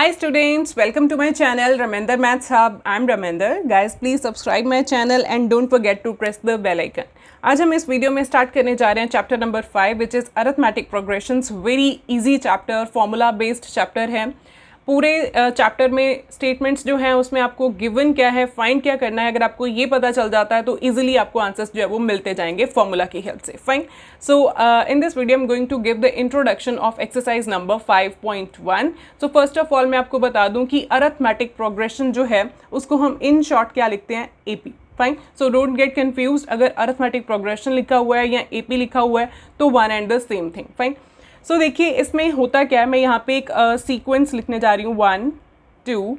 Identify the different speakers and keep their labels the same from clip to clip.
Speaker 1: Hi students, welcome to my channel Ramender Maths Hub. I'm Ramender. Guys, please subscribe my channel and don't forget to press the bell icon. आज हम इस video में start करने जा रहे हैं chapter number 5 which is arithmetic progressions. Very easy chapter, formula based chapter है. पूरे चैप्टर में स्टेटमेंट्स जो हैं उसमें आपको गिवन क्या है, फाइंड क्या करना है, अगर आपको ये पता चल जाता है तो इजीली आपको आंसर्स जो है वो मिलते जाएंगे फॉर्मूला की हेल्प से. Fine. So in this video I am going to give the introduction of exercise number 5.1. So first of all मैं आपको बता दूं कि अरिथमेटिक प्रोग्रेशन जो है उसको हम इन शॉर्ट क्या लिखते हैं, AP. Fine. So don't get confuse, अगर अरिथमेटिक प्रोग्रेशन लिखा हुआ है या एपी लिखा हुआ है तो one and the same thing. Fine. So देखिए इसमें होता क्या है, मैं यहाँ पे एक सीक्वेंस लिखने जा रही हूँ 1 2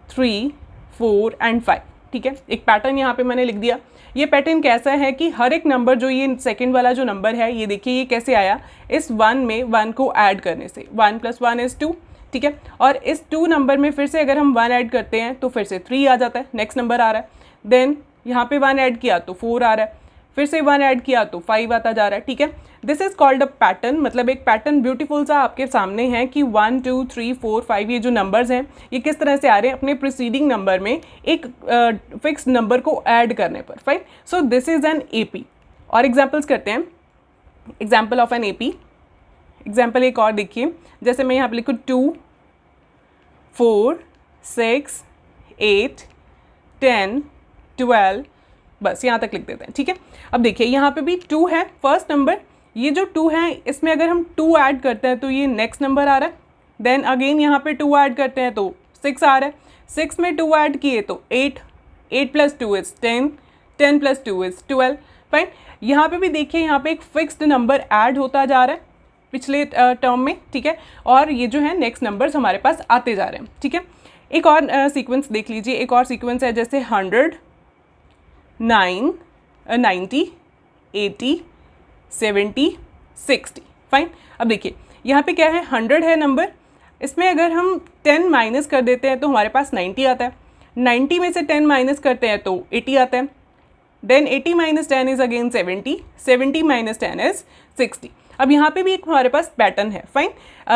Speaker 1: 3 4 एंड 5. ठीक है, एक पैटर्न यहाँ पे मैंने लिख दिया. ये पैटर्न कैसा है कि हर एक नंबर जो ये सेकंड वाला जो नंबर है, ये देखिए ये कैसे आया, इस 1 में 1 को ऐड करने से. 1 + 1 इज़ 2. ठीक है, और इस 2 नंबर में फिर से अगर हम 1 ऐड करते हैं तो फिर से 3 आ जाता है, नेक्स्ट नंबर आ रहा है. देन यहाँ पे 1 ऐड किया तो 4 आ रहा है, फिर से 1 ऐड किया तो 5 आता जा रहा है. ठीक है, this is called a pattern. मतलब एक पैटर्न ब्यूटीफुल सा आपके सामने है कि 1 2 3 4 5 ये जो नंबर्स हैं ये किस तरह से आ रहे हैं अपने प्रीसीडिंग नंबर में एक फिक्स नंबर को ऐड करने पर. Fine. So this is an AP. और एग्जाम्पल्स करते हैं. Example of an AP. Example एक और देखिए, जैसे मैं यहाँ पे लिखूँ 2 4 6 8 10 12, बस यहाँ तक लिख देते हैं. ठीक है, अब देखिए यहाँ पे भी 2 है फर्स्ट नंबर. ये जो 2 है इसमें अगर हम 2 ऐड करते हैं तो ये नेक्स्ट नंबर आ रहा है. देन अगेन यहाँ पे 2 ऐड करते हैं तो 6 आ रहा है. 6 में 2 ऐड किए तो 8. 8 + 2 इज़ 10. 10 + 2 इज़ 12. फाइन. यहाँ पे भी देखिए यहाँ पे एक फिक्स्ड नंबर ऐड होता जा रहा है पिछले टर्म में. ठीक है, और ये जो है नेक्स्ट नंबर्स हमारे पास आते जा रहे हैं. ठीक है, एक और सीक्वेंस देख लीजिए. एक और सीक्वेंस है जैसे 100 9 90 80 70 60. फाइन. अब देखिए यहाँ पे क्या है, 100 है नंबर. इसमें अगर हम 10 माइनस कर देते हैं तो हमारे पास 90 आता है. 90 में से 10 माइनस करते हैं तो 80 आता है. Then 80 - 10 is again 70. 70 - 10 इज़ 60. अब यहाँ पे भी एक हमारे पास पैटर्न है. फाइन.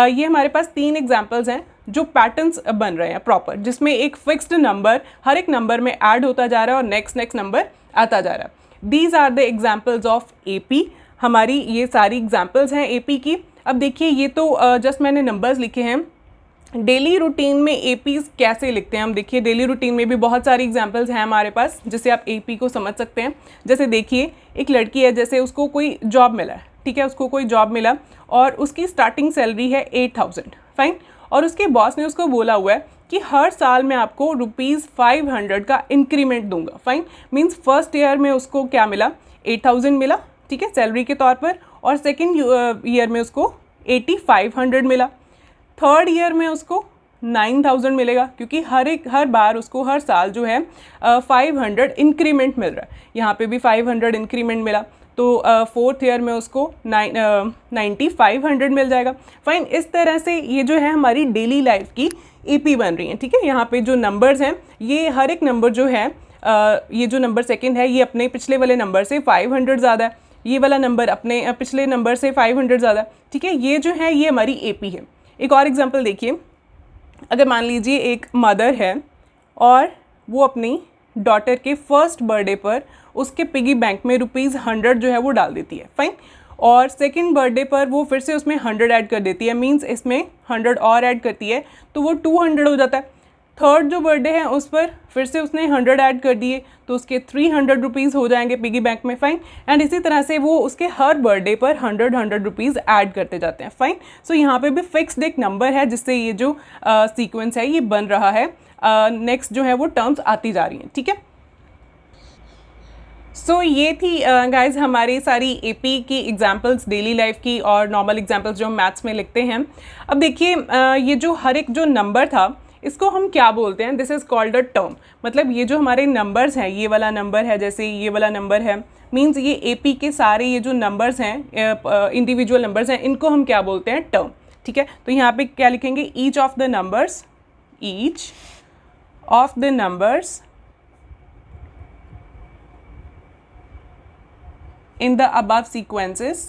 Speaker 1: ये हमारे पास 3 एग्जाम्पल्स हैं जो पैटर्न्स बन रहे हैं प्रॉपर, जिसमें एक फिक्स्ड नंबर हर एक नंबर में ऐड होता जा रहा है और नेक्स्ट नंबर आता जा रहा है. These are the examples of AP. हमारी ये सारी एग्जाम्पल्स हैं एपी की. अब देखिए ये तो जस्ट मैंने नंबर्स लिखे हैं. डेली रूटीन में एपीज़ कैसे लिखते हैं हम देखिए. डेली रूटीन में भी बहुत सारी एग्जाम्पल्स हैं हमारे पास जिससे आप एपी को समझ सकते हैं. जैसे देखिए एक लड़की है, जैसे उसको कोई जॉब मिला है. ठीक है, उसको कोई जॉब मिला और उसकी स्टार्टिंग सैलरी है 8000. फाइन. और उसके बॉस ने उसको बोला हुआ है कि हर साल मैं आपको ₹500 का इंक्रीमेंट दूंगा. फाइन. मीन्स फर्स्ट ईयर में उसको क्या मिला, 8000 मिला. ठीक है, सैलरी के तौर पर. और सेकेंड ईयर में उसको 8500 मिला. थर्ड ईयर में उसको 9000 मिलेगा, क्योंकि हर बार उसको हर साल जो है 500 इंक्रीमेंट मिल रहा है. यहाँ पे भी 500 इंक्रीमेंट मिला तो फोर्थ ईयर में उसको 9500 मिल जाएगा. फाइन. इस तरह से ये जो है हमारी डेली लाइफ की एपी बन रही है. ठीक है, यहाँ पे जो नंबर्स हैं ये हर एक नंबर जो है ये जो नंबर सेकंड है ये अपने पिछले वाले नंबर से 500 ज़्यादा है. ये वाला नंबर अपने पिछले नंबर से 500 ज़्यादा. ठीक है, ये जो है ये हमारी एपी है. एक और एग्जांपल देखिए. अगर मान लीजिए एक मदर है और वो अपनी डॉटर के फर्स्ट बर्थडे पर उसके पिगी बैंक में ₹100 जो है वो डाल देती है. फाइन. और सेकंड बर्थडे पर वो फिर से उसमें 100 ऐड कर देती है. मींस इसमें 100 और ऐड करती है तो वो 200 हो जाता है. थर्ड जो बर्थडे है उस पर फिर से उसने 100 ऐड कर दिए तो उसके 300 रुपीज़ हो जाएंगे पिगी बैंक में. फाइन. एंड इसी तरह से वो उसके हर बर्थडे पर 100 रुपीज़ ऐड करते जाते हैं. फाइन. सो यहाँ पे भी फिक्स्ड एक नंबर है जिससे ये जो सीक्वेंस है ये बन रहा है. नेक्स्ट जो है वो टर्म्स आती जा रही हैं. ठीक है, सो ये थी गाइज हमारी सारी एपी की एग्जांपल्स डेली लाइफ की और नॉर्मल एग्जांपल्स जो हम मैथ्स में लिखते हैं. अब देखिए ये जो हर एक जो नंबर था इसको हम क्या बोलते हैं, this is called a term. मतलब ये जो हमारे नंबर्स हैं, ये वाला नंबर है, जैसे ये वाला नंबर है, मीन्स ये एपी के सारे ये जो नंबर्स हैं इंडिविजुअल नंबर्स हैं, इनको हम क्या बोलते हैं, टर्म. ठीक है, तो यहाँ पे क्या लिखेंगे, each of the numbers in the above sequences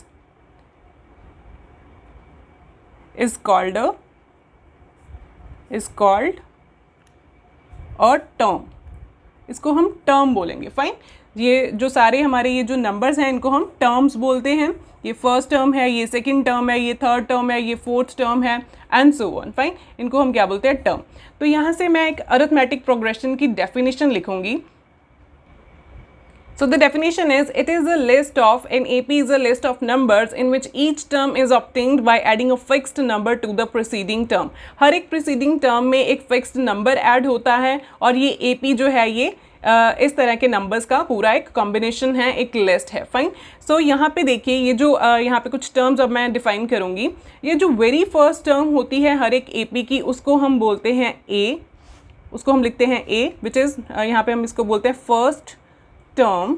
Speaker 1: is called a is called a term. इसको हम टर्म बोलेंगे। फाइन, ये जो सारे हमारे ये जो नंबर्स हैं इनको हम टर्म्स बोलते हैं। ये फर्स्ट टर्म है, ये सेकंड टर्म है, ये थर्ड टर्म है, ये फोर्थ टर्म है एंड सो ऑन। फाइन, इनको हम क्या बोलते हैं? टर्म। तो यहाँ से मैं एक अरिथमेटिक प्रोग्रेशन की डेफिनेशन लिखूंगी। So the definition is, it is a list of, an AP is a list of numbers in which each term is obtained by adding a fixed number to the preceding term। हर एक preceding term में एक fixed number add होता है और ये AP जो है ये इस तरह के नंबर्स का पूरा एक कॉम्बिनेशन है, एक लिस्ट है। फाइन, सो यहाँ पे देखिए ये जो यहाँ पे कुछ टर्म्स अब मैं डिफाइन करूँगी। ये जो वेरी फर्स्ट टर्म होती है हर एक AP की, उसको हम बोलते हैं A, उसको हम लिखते हैं A, विच इज़ यहाँ पे हम इसको बोलते हैं फर्स्ट टर्म,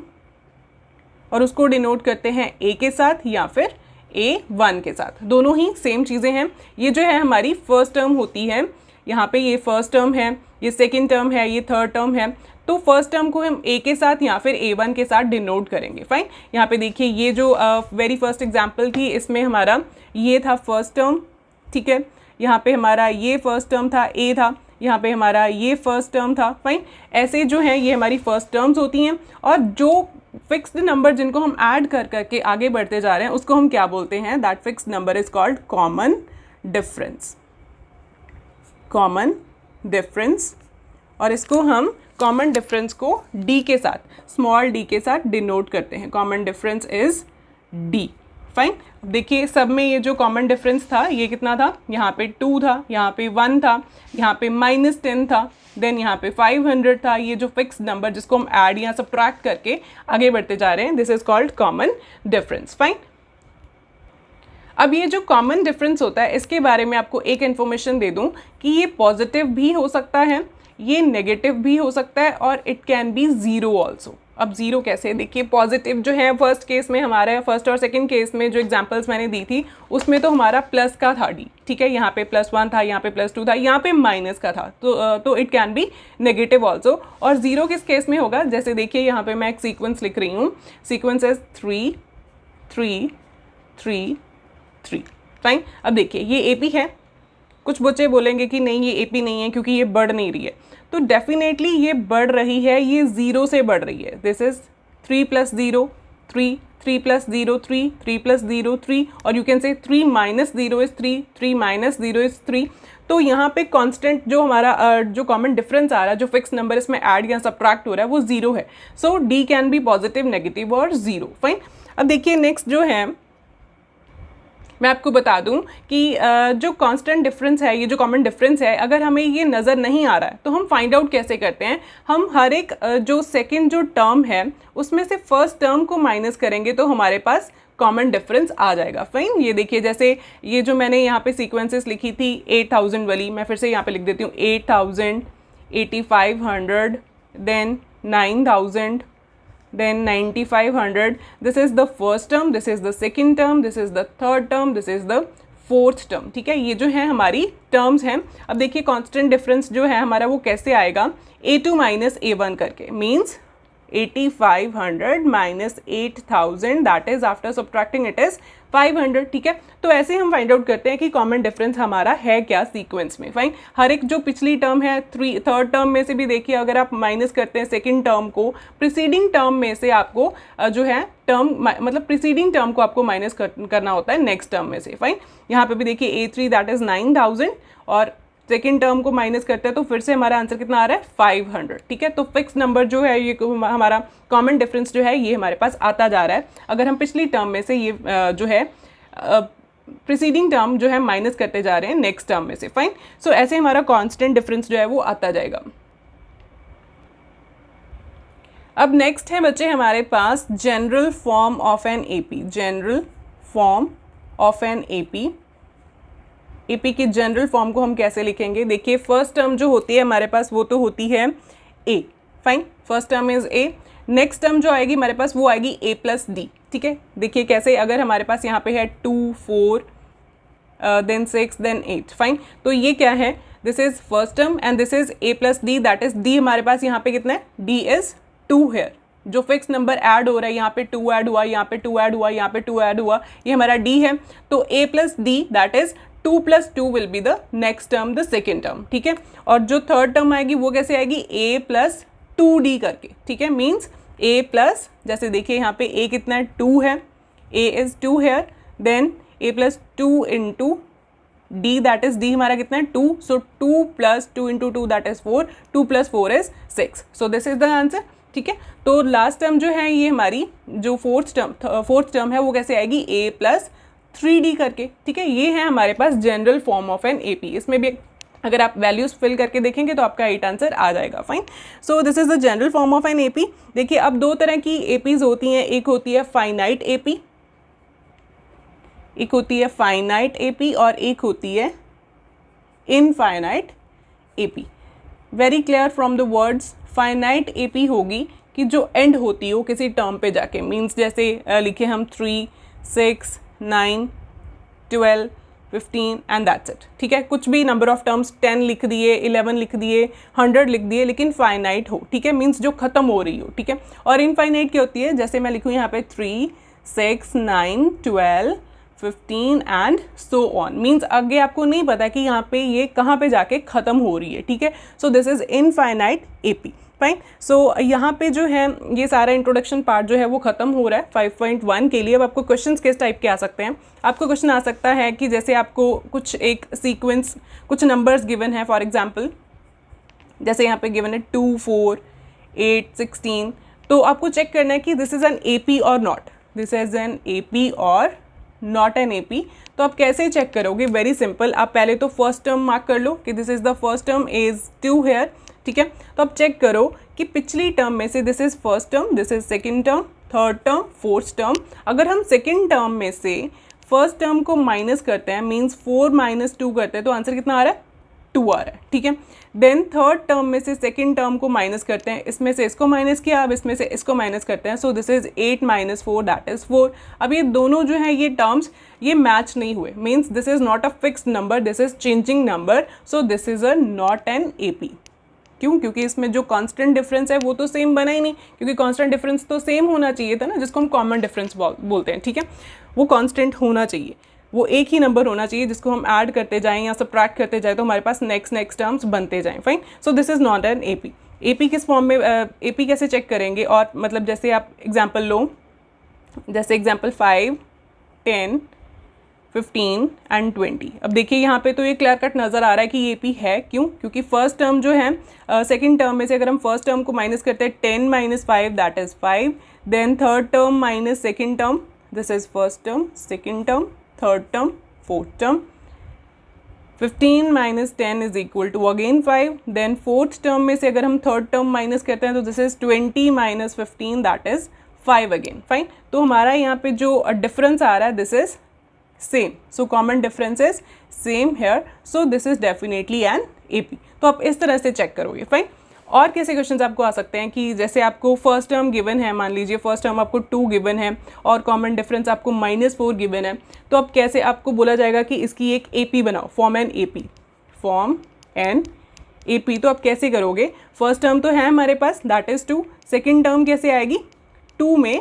Speaker 1: और उसको डिनोट करते हैं A के साथ या फिर A1 के साथ, दोनों ही सेम चीज़ें हैं। ये जो है हमारी फर्स्ट टर्म होती है, यहाँ पे ये फर्स्ट टर्म है, ये सेकंड टर्म है, ये थर्ड टर्म है। तो फर्स्ट टर्म को हम A के साथ या फिर A1 के साथ डिनोट करेंगे। फाइन, यहाँ पे देखिए ये जो वेरी फर्स्ट एग्जाम्पल थी, इसमें हमारा ये था फर्स्ट टर्म, ठीक है। यहाँ पे हमारा ये फर्स्ट टर्म था, A था, यहाँ पे हमारा ये फर्स्ट टर्म था। फाइन, ऐसे जो है ये हमारी फर्स्ट टर्म्स होती हैं, और जो फिक्स्ड नंबर जिनको हम ऐड कर करके आगे बढ़ते जा रहे हैं उसको हम क्या बोलते हैं? That fixed number is called common difference. Common difference, और इसको हम कॉमन डिफरेंस को D के साथ, स्मॉल d के साथ डिनोट करते हैं। Common difference is D। Fine, देखिए सब में ये जो कॉमन डिफरेंस था ये कितना था? यहाँ पे 2 था, यहाँ पे 1 था, यहाँ पे -10 था, देन यहाँ पे 500 था। ये जो फिक्स नंबर जिसको हम ऐड या सब्ट्रैक्ट करके आगे बढ़ते जा रहे हैं, this is called common difference. Fine, अब ये जो कॉमन डिफरेंस होता है इसके बारे में आपको एक इन्फॉर्मेशन दे दूं कि ये पॉजिटिव भी हो सकता है, ये नेगेटिव भी हो सकता है, और it can be zero also. अब ज़ीरो कैसे? देखिए पॉजिटिव जो है फर्स्ट केस में हमारा, फर्स्ट और सेकंड केस में जो एग्जांपल्स मैंने दी थी उसमें तो हमारा प्लस का था D, ठीक है। यहाँ पे +1 था, यहाँ पे +2 था, यहाँ पे माइनस का था, तो it can be negative also. और ज़ीरो किस केस में होगा? जैसे देखिए यहाँ पे मैं एक सीक्वेंस लिख रही हूँ, सीक्वेंस इज 3 3 3 3। फाइन, अब देखिए ये AP है। कुछ बच्चे बोलेंगे कि नहीं ये AP नहीं है क्योंकि ये बढ़ नहीं रही है, तो डेफिनेटली ये बढ़ रही है, ये 0 से बढ़ रही है। दिस इज 3 + 0 3, 3 + 0 3, 3 + 0 3, और you can say 3 - 0 is 3, 3 - 0 is 3। तो यहाँ पे कांस्टेंट जो हमारा जो कॉमन डिफरेंस आ रहा है, जो फिक्स नंबर इसमें ऐड या सब्ट्रैक्ट हो रहा है वो 0 है। सो D can be positive, negative और 0। फाइन, अब देखिए नेक्स्ट जो है मैं आपको बता दूं कि जो कांस्टेंट डिफरेंस है, ये जो कॉमन डिफरेंस है, अगर हमें ये नज़र नहीं आ रहा है तो हम फाइंड आउट कैसे करते हैं? हम हर एक जो सेकंड जो टर्म है उसमें से फर्स्ट टर्म को माइनस करेंगे तो हमारे पास कॉमन डिफरेंस आ जाएगा। फाइन, ये देखिए जैसे ये जो मैंने यहाँ पे सीक्वेंसेस लिखी थी 8000 वाली, मैं फिर से यहाँ पे लिख देती हूँ 8000, 8500, then 9000, then 9500. This is the first term, this is the second term, this is the third term, this is the fourth term। ठीक है, ये जो है हमारी टर्म्स हैं। अब देखिए कांस्टेंट डिफरेंस जो है हमारा वो कैसे आएगा? A2 - A1 करके, means 8500 - 8000, that is after subtracting it is 500। ठीक है, तो ऐसे हम फाइंड आउट करते हैं कि कॉमन डिफरेंस हमारा है क्या सीक्वेंस में। फाइन, हर एक जो पिछली टर्म है, थर्ड टर्म में से भी देखिए अगर आप माइनस करते हैं सेकंड टर्म को, प्रीसीडिंग टर्म में से आपको जो है टर्म मतलब प्रीसीडिंग टर्म को आपको माइनस करना होता है नेक्स्ट टर्म में से। फाइन, यहाँ पे भी देखिए A3 दैट इज 9000, और सेकेंड टर्म को माइनस करते हैं तो फिर से हमारा आंसर कितना आ रहा है? 500। ठीक है, तो फिक्स नंबर जो है ये हमारा कॉमन डिफरेंस जो है ये हमारे पास आता जा रहा है अगर हम पिछली टर्म में से ये जो है प्रीसीडिंग टर्म जो है माइनस करते जा रहे हैं नेक्स्ट टर्म में से। फाइन, सो ऐसे हमारा कांस्टेंट डिफरेंस जो है वो आता जाएगा। अब नेक्स्ट है बच्चे हमारे पास general form of an AP। General form of an AP की जनरल फॉर्म को हम कैसे लिखेंगे? देखिए फर्स्ट टर्म जो होती है हमारे पास वो तो होती है A। Fine, first term is A। Next term जो आएगी हमारे पास वो आएगी A + D। ठीक है, देखिए कैसे, अगर हमारे पास यहाँ पे है 2 4 देन 6 देन 8। फाइन, तो ये क्या है? This is first term and this is A + D, that is D हमारे पास यहाँ पे कितना है? D इज 2 है। जो फिक्स नंबर ऐड हो रहा है यहाँ पे 2 ऐड हुआ, यहाँ पे 2 ऐड हुआ, यहाँ पे 2 ऐड हुआ, ये हमारा D है। तो A + D that is 2 + 2 will be the next term, the second term, ठीक है। और जो थर्ड टर्म आएगी वो कैसे आएगी, a + 2d करके, ठीक है। मीन्स a प्लस, जैसे देखिए यहाँ पे a कितना है, 2 है, a is 2 here, then a + 2 into d, that is d हमारा कितना है 2, so 2 + 2 into 2 that is 4, 2 + 4 is 6, so this is the answer, ठीक है। तो लास्ट टर्म जो है ये हमारी जो फोर्थ टर्म है वो कैसे आएगी, a + 3d करके, ठीक है। ये है हमारे पास general form of an AP। इसमें भी अगर आप वैल्यूज फिल करके देखेंगे तो आपका 8 आंसर आ जाएगा, fine. So this is the general form of an AP। देखिए अब दो तरह की APs होती हैं, एक होती है फाइनाइट AP, एक होती है फाइनाइट AP और एक होती है infinite AP। Very clear from the words, finite AP होगी कि जो एंड होती हो किसी टर्म पे जाके, मीन्स जैसे लिखे हम 3, 6, 9, 12, 15 एंड दैट्स इट, ठीक है। कुछ भी नंबर ऑफ टर्म्स 10 लिख दिए, 11 लिख दिए, 100 लिख दिए, लेकिन फाइनाइट हो, ठीक है, मीन्स जो खत्म हो रही हो, ठीक है। और इनफाइनाइट क्या होती है, जैसे मैं लिखूँ यहाँ पे 3, 6, 9, 12, 15 एंड सो ऑन, मीन्स आगे आपको नहीं पता कि यहाँ पे ये कहाँ पे जाके ख़त्म हो रही है, ठीक है। So this is infinite AP, fine. So यहाँ पे जो है ये सारा इंट्रोडक्शन पार्ट जो है वो ख़त्म हो रहा है 5.1 के लिए। अब आपको क्वेश्चंस किस टाइप के आ सकते हैं, आपको क्वेश्चन आ सकता है कि जैसे आपको कुछ एक सीक्वेंस, कुछ नंबर्स गिवन है, फॉर एग्जांपल जैसे यहाँ पे गिवन है 2, 4, 8, 16, तो आपको चेक करना है कि दिस इज़ एन AP और not, this is an AP और नॉट एन AP। तो आप कैसे चेक करोगे, वेरी सिंपल, आप पहले तो फर्स्ट टर्म मार्क कर लो कि this is the first term is 2 here, ठीक है। तो आप चेक करो कि पिछली टर्म में से this is first term, this is second term, third term, fourth term. अगर हम सेकंड टर्म में से फर्स्ट टर्म को माइनस करते हैं, मीन्स 4 - 2 करते हैं, तो आंसर कितना आ रहा है, 2 आ रहा है, ठीक है। देन थर्ड टर्म में से सेकंड टर्म को माइनस करते हैं, इसमें से इसको माइनस किया, अब इसमें से इसको माइनस करते हैं, सो दिस इज़ 8 - 4 दैट इज़ 4। अब ये दोनों जो हैं ये टर्म्स ये मैच नहीं हुए, means this is not a fixed number, this is changing number, so this is a not an AP। क्यों, क्योंकि इसमें जो कांस्टेंट डिफरेंस है वो तो सेम बना ही नहीं, क्योंकि कांस्टेंट डिफरेंस तो सेम होना चाहिए था ना, जिसको हम कॉमन डिफरेंस बोलते हैं, ठीक है। वो कांस्टेंट होना चाहिए, वो एक ही नंबर होना चाहिए जिसको हम ऐड करते जाएं या सबट्रैक्ट करते जाएं तो हमारे पास नेक्स्ट टर्म्स बनते जाएं, fine. So this is not an AP। AP किस फॉर्म में, AP कैसे चेक करेंगे, और मतलब जैसे आप एग्जाम्पल लो, जैसे एग्जाम्पल 5, 10, 15 एंड 20। अब देखिए यहाँ पे तो ये क्लियर कट नज़र आ रहा है कि ये AP है, क्यों, क्योंकि फर्स्ट टर्म जो है सेकंड टर्म में से अगर हम फर्स्ट टर्म को माइनस करते हैं 10 - 5 that is 5, then third term minus second term, this is first term, second term, third term, fourth term, 15 - 10 is equal to again 5, then fourth term में से अगर हम थर्ड टर्म माइनस करते हैं तो this is 20 - 15 that is 5 again, fine. तो हमारा यहाँ पे जो डिफरेंस आ रहा है this is same, so common difference is same here, so this is definitely an AP। तो आप इस तरह से चेक करोगे, फाइन। और कैसे क्वेश्चंस आपको आ सकते हैं कि जैसे आपको फर्स्ट टर्म गिवन है, मान लीजिए फर्स्ट टर्म आपको 2 गिवन है और कॉमन डिफरेंस आपको -4 गिवन है, तो अब कैसे आपको बोला जाएगा कि इसकी एक AP बनाओ, form an AP, form an AP। तो आप कैसे करोगे, फर्स्ट टर्म तो है हमारे पास दैट इज़ 2, सेकेंड टर्म कैसे आएगी, 2 में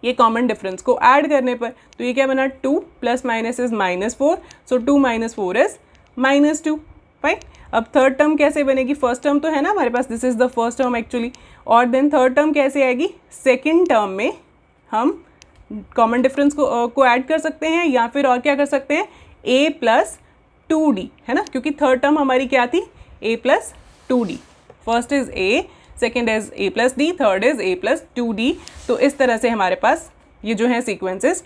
Speaker 1: ये कॉमन डिफरेंस को ऐड करने पर, तो ये क्या बना, 2 + - इज -4, सो 2 - 4 इज -2, फाइन। अब थर्ड टर्म कैसे बनेगी, फर्स्ट टर्म तो है ना हमारे पास, this is the first term actually, और देन थर्ड टर्म कैसे आएगी, सेकेंड टर्म में हम कॉमन डिफरेंस को ऐड कर सकते हैं, या फिर और क्या कर सकते हैं, A + 2D, है ना, क्योंकि थर्ड टर्म हमारी क्या थी, A + 2D, first is A, second is A + D, third is A + 2D। तो इस तरह से हमारे पास ये जो है सीक्वेंसेस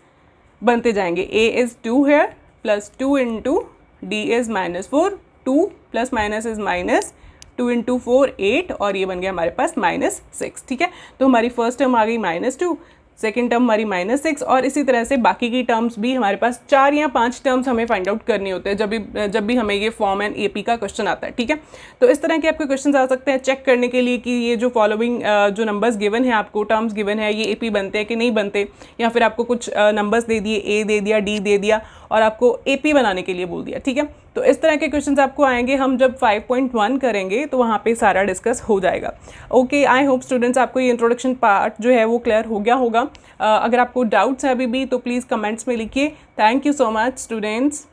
Speaker 1: बनते जाएंगे, A is 2 here plus 2 into D is -4, 2 ± is -2 into 4 8, और ये बन गया हमारे पास -6, ठीक है। तो हमारी फर्स्ट टर्म आ गई -2, सेकेंड टर्म हमारी -6, और इसी तरह से बाकी की टर्म्स भी हमारे पास 4 या 5 टर्म्स हमें फाइंड आउट करनी होते हैं जब भी हमें ये फॉर्म एंड AP का क्वेश्चन आता है, ठीक है। तो इस तरह के आपके क्वेश्चन आ सकते हैं चेक करने के लिए कि ये जो फॉलोइंग जो नंबर्स गिवन है, आपको टर्म्स गिवन है, ये AP बनते हैं कि नहीं बनते, या फिर आपको कुछ नंबर्स दे दिए, A दे दिया, D दे दिया, और आपको AP बनाने के लिए बोल दिया, ठीक है। तो इस तरह के क्वेश्चंस आपको आएंगे, हम जब 5.1 करेंगे तो वहाँ पे सारा डिस्कस हो जाएगा। ओके, आई होप स्टूडेंट्स आपको ये इंट्रोडक्शन पार्ट जो है वो क्लियर हो गया होगा। अगर आपको डाउट्स हैं अभी भी तो प्लीज़ कमेंट्स में लिखिए। Thank you so much students.